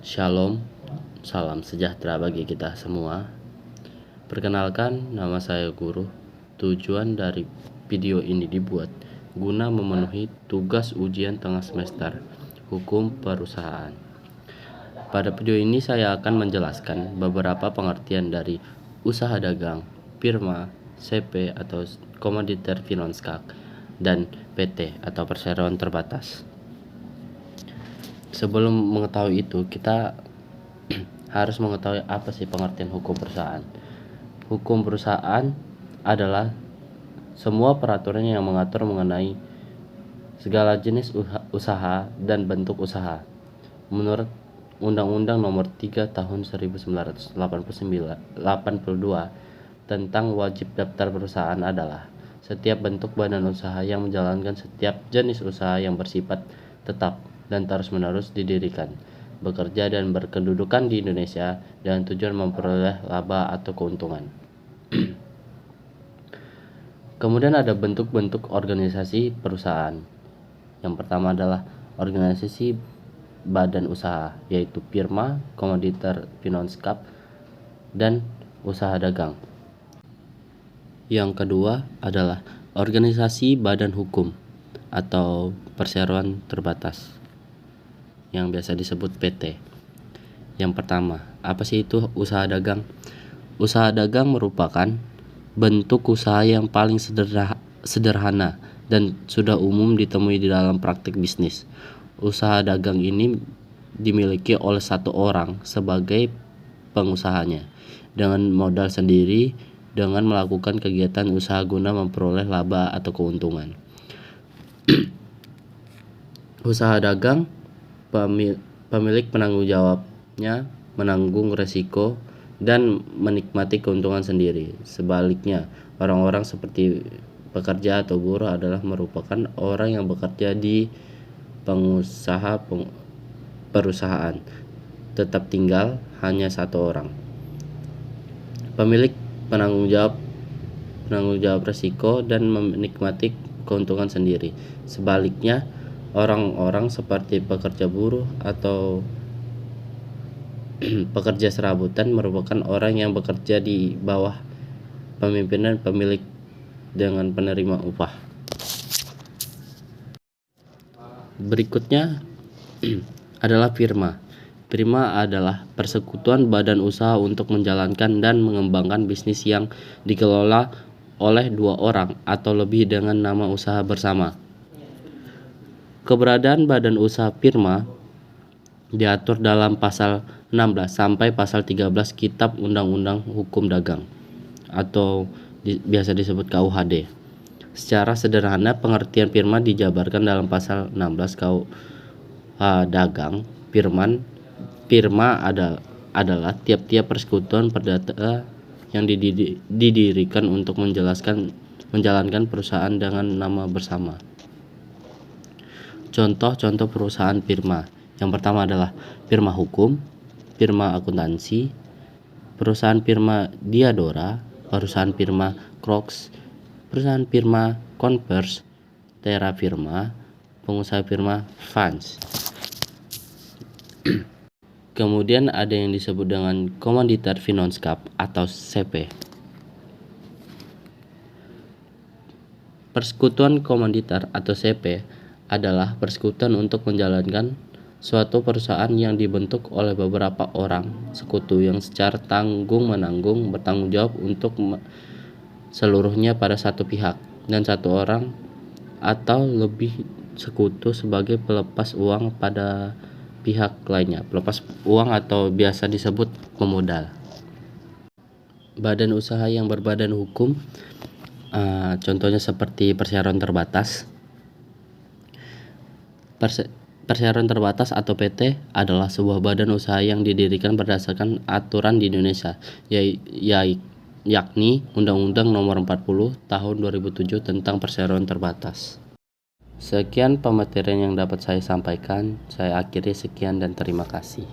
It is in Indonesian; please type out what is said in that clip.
Shalom, salam sejahtera bagi kita semua. Perkenalkan, nama saya Guru. Tujuan dari video ini dibuat guna memenuhi tugas ujian tengah semester Hukum Perusahaan. Pada video ini saya akan menjelaskan beberapa pengertian dari usaha dagang, firma, CP atau komoditer finanskap, dan PT atau perseroan terbatas. Sebelum mengetahui itu, kita harus mengetahui apa sih pengertian hukum perusahaan. Hukum perusahaan adalah semua peraturan yang mengatur mengenai segala jenis usaha dan bentuk usaha. Menurut Undang-Undang Nomor 3 Tahun 1982 tentang wajib daftar perusahaan adalah setiap bentuk badan usaha yang menjalankan setiap jenis usaha yang bersifat tetap dan terus-menerus didirikan, bekerja dan berkedudukan di Indonesia dengan tujuan memperoleh laba atau keuntungan. Kemudian ada bentuk-bentuk organisasi perusahaan. Yang pertama adalah organisasi badan usaha, yaitu firma, komoditer finanskap, dan usaha dagang. Yang kedua adalah organisasi badan hukum atau perseroan terbatas, yang biasa disebut PT. Yang pertama, apa sih itu usaha dagang? Usaha dagang merupakan bentuk usaha yang paling sederhana dan sudah umum ditemui di dalam praktik bisnis. Usaha dagang ini dimiliki oleh satu orang sebagai pengusahanya dengan modal sendiri dengan melakukan kegiatan usaha guna memperoleh laba atau keuntungan. Usaha dagang, pemilik penanggung jawabnya menanggung resiko dan menikmati keuntungan sendiri. Sebaliknya, orang-orang seperti pekerja atau buruh adalah merupakan orang yang bekerja di pengusaha perusahaan, tetap tinggal hanya satu orang. Pemilik penanggung jawab resiko dan menikmati keuntungan sendiri. Sebaliknya, orang-orang seperti pekerja buruh atau pekerja serabutan merupakan orang yang bekerja di bawah pemimpinan pemilik dengan penerima upah. Berikutnya adalah firma. Firma adalah persekutuan badan usaha untuk menjalankan dan mengembangkan bisnis yang dikelola oleh dua orang atau lebih dengan nama usaha bersama. Keberadaan badan usaha firma diatur dalam pasal 16 sampai pasal 13 Kitab Undang-Undang Hukum Dagang atau biasa disebut KUHD. Secara sederhana, pengertian firma dijabarkan dalam pasal 16 KUH Dagang. Firma adalah tiap-tiap persekutuan perdata yang didirikan untuk menjalankan perusahaan dengan nama bersama. Contoh-contoh perusahaan firma. Yang pertama adalah firma hukum, firma akuntansi, perusahaan firma Diadora, perusahaan firma Crocs, perusahaan firma Converse, Tera Firma, pengusaha firma Vans. Kemudian ada yang disebut dengan komoditer finanskap atau CP. Persekutuan komoditer atau CP adalah persekutuan untuk menjalankan suatu perusahaan yang dibentuk oleh beberapa orang sekutu yang secara tanggung-menanggung bertanggung jawab untuk seluruhnya pada satu pihak, dan satu orang atau lebih sekutu sebagai pelepas uang pada pihak lainnya. Pelepas uang atau biasa disebut pemodal. Badan usaha yang berbadan hukum, contohnya seperti perseroan terbatas. Perseroan terbatas atau PT adalah sebuah badan usaha yang didirikan berdasarkan aturan di Indonesia, yakni Undang-Undang Nomor 40 Tahun 2007 tentang perseroan terbatas. Sekian pematerian yang dapat saya sampaikan. Saya akhiri, sekian dan terima kasih.